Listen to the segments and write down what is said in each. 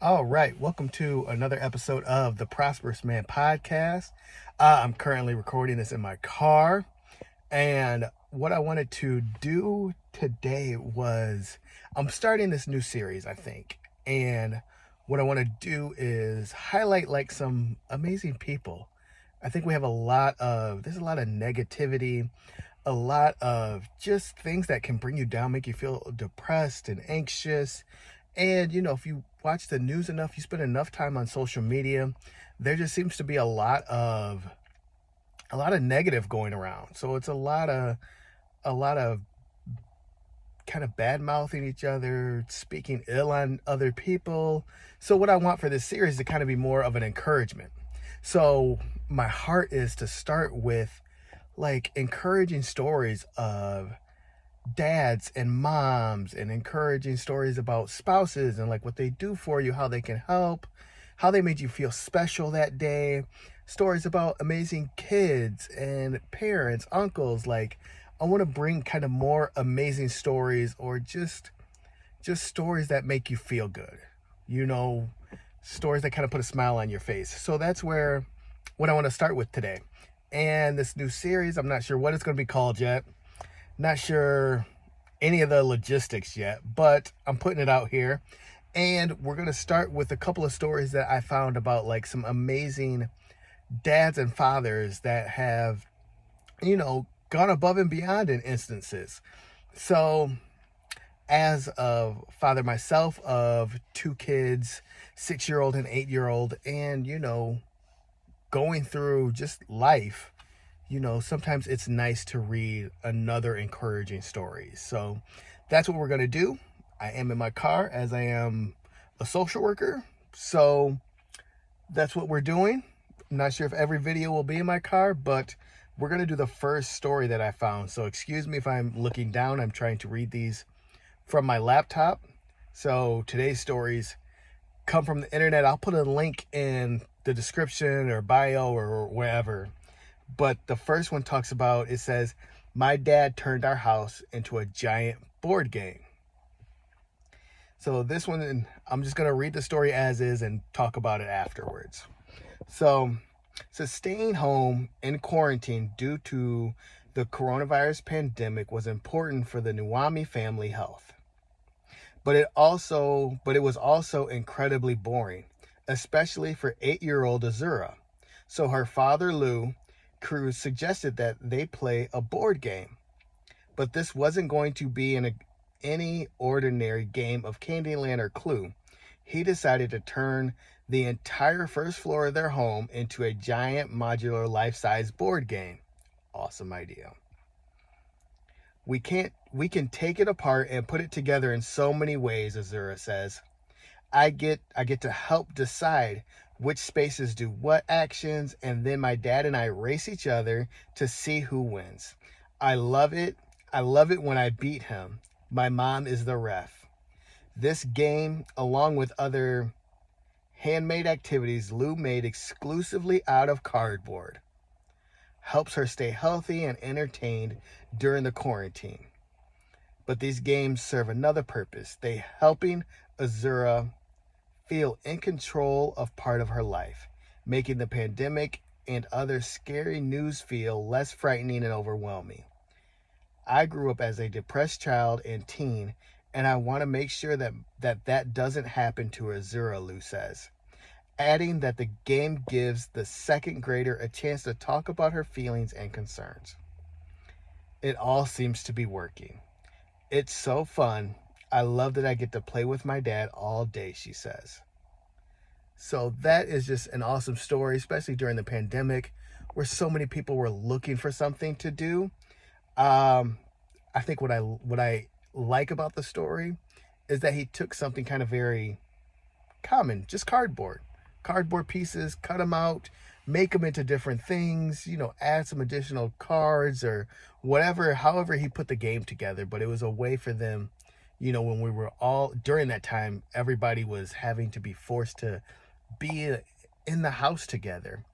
All right, welcome to another episode of the Prosperous Man podcast. I'm currently recording this in my car, and what I wanted to do today was I'm starting this new series, I think, and what I want to do is highlight like some amazing people. I think we have there's a lot of negativity, a lot of just things that can bring you down, make you feel depressed and anxious. And if you watch the news enough, you spend enough time on social media, there just seems to be a lot of negative going around. So it's a lot of kind of bad mouthing each other, speaking ill on other people. So what I want for this series is to kind of be more of an encouragement. So my heart is to start with like encouraging stories of dads and moms, and encouraging stories about spouses and like what they do for you, how they can help, how they made you feel special that day. Stories about amazing kids and parents, uncles. Like, I want to bring kind of more amazing stories, or just stories that make you feel good. You know, stories that kind of put a smile on your face. So that's where what I want to start with today. And this new series, I'm not sure what it's going to be called yet. Not sure any of the logistics yet, but I'm putting it out here. And we're going to start with a couple of stories that I found about like some amazing dads and fathers that have, gone above and beyond in instances. So, as a father myself of two kids, 6-year old and 8-year old, and, going through just life, sometimes it's nice to read another encouraging story. So that's what we're going to do. I am in my car as I am a social worker. So that's what we're doing. I'm not sure if every video will be in my car, but we're going to do the first story that I found. So excuse me if I'm looking down. I'm trying to read these from my laptop. So today's stories come from the internet. I'll put a link in the description or bio or wherever. But the first one talks about, it says, my dad turned our house into a giant board game. So this one, I'm just going to read the story as is and talk about it afterwards. So staying home in quarantine due to the coronavirus pandemic was important for the Nuwami family health. But it was also incredibly boring, especially for 8-year-old Azura. So her father, Lou, Cruz, suggested that they play a board game. But this wasn't going to be any ordinary game of Candyland or Clue. He decided to turn the entire first floor of their home into a giant modular life-size board game. Awesome idea. We can take it apart and put it together in so many ways, Azura says. I get to help decide which spaces do what actions, and then my dad and I race each other to see who wins. I love it. I love it when I beat him. My mom is the ref. This game, along with other handmade activities Lou made exclusively out of cardboard, helps her stay healthy and entertained during the quarantine. But these games serve another purpose. They helping Azura feel in control of part of her life, making the pandemic and other scary news feel less frightening and overwhelming. I grew up as a depressed child and teen, and I want to make sure that doesn't happen to Azura, Lou says, adding that the game gives the second grader a chance to talk about her feelings and concerns. It all seems to be working. It's so fun. I love that I get to play with my dad all day, she says. So that is just an awesome story, especially during the pandemic where so many people were looking for something to do. I think what I like about the story is that he took something kind of very common, just cardboard pieces, cut them out, make them into different things, add some additional cards or whatever, however he put the game together. But it was a way for them, when we were all, during that time, everybody was having to be forced to be in the house together.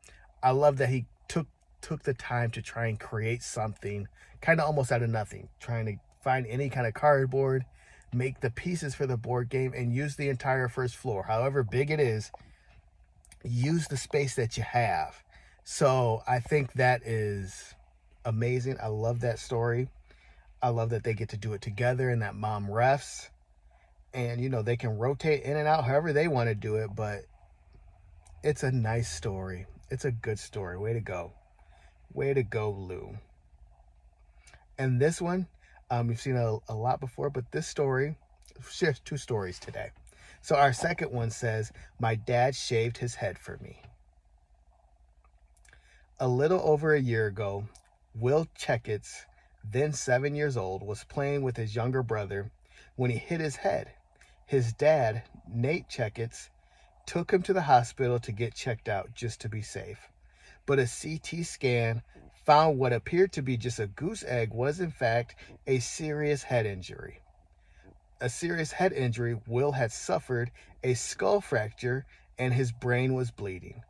I love that he took the time to try and create something kind of almost out of nothing, trying to find any kind of cardboard, make the pieces for the board game and use the entire first floor. However big it is, use the space that you have. So I think that is amazing. I love that story. I love that they get to do it together and that mom refs. And, you know, they can rotate in and out however they want to do it. But it's a nice story. It's a good story. Way to go. Way to go, Lou. And this one, you've seen a lot before, but this story, shares 2 stories today. So our second one says, my dad shaved his head for me. A little over a year ago, Will Checketts, then 7 years old, was playing with his younger brother when he hit his head. His dad, Nate Checketts, took him to the hospital to get checked out just to be safe. But a CT scan found what appeared to be just a goose egg was in fact a serious head injury. A serious head injury, Will had suffered a skull fracture and his brain was bleeding.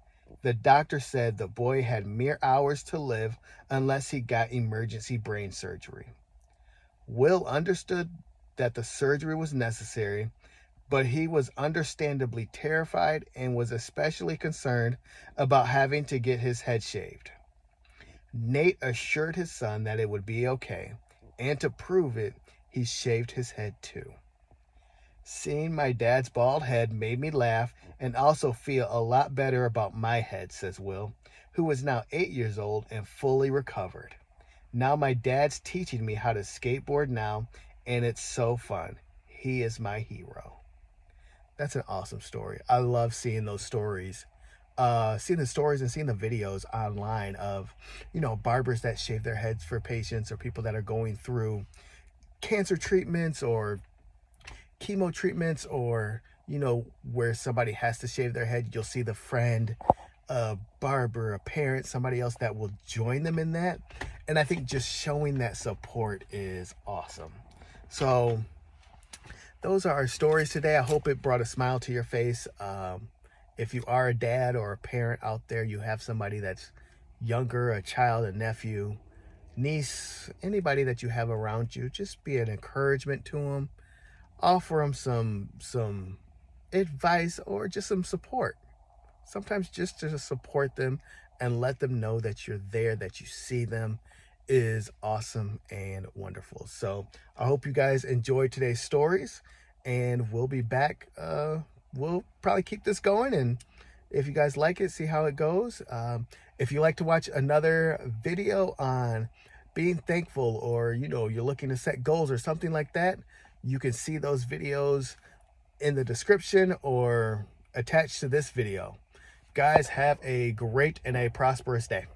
The doctor said the boy had mere hours to live unless he got emergency brain surgery. Will understood that the surgery was necessary, but he was understandably terrified and was especially concerned about having to get his head shaved. Nate assured his son that it would be okay, and to prove it, he shaved his head too. Seeing my dad's bald head made me laugh and also feel a lot better about my head, says Will, who is now 8 years old and fully recovered. Now my dad's teaching me how to skateboard now, and it's so fun. He is my hero. That's an awesome story. I love seeing those stories. Seeing the stories and seeing the videos online of, you know, barbers that shave their heads for patients or people that are going through cancer treatments or chemo treatments, or, you know, where somebody has to shave their head. You'll see the friend, a barber, a parent, somebody else that will join them in that. And I think just showing that support is awesome. So those are our stories today. I hope it brought a smile to your face. If you are a dad or a parent out there, you have somebody that's younger, a child, a nephew, niece, anybody that you have around you, just be an encouragement to them. Offer them some advice or just some support. Sometimes just to support them and let them know that you're there, that you see them, is awesome and wonderful. So I hope you guys enjoyed today's stories, and we'll be back. We'll probably keep this going, and if you guys like it, see how it goes. If you like to watch another video on being thankful, or, you know, you're looking to set goals or something like that, you can see those videos in the description or attached to this video. Guys, have a great and a prosperous day.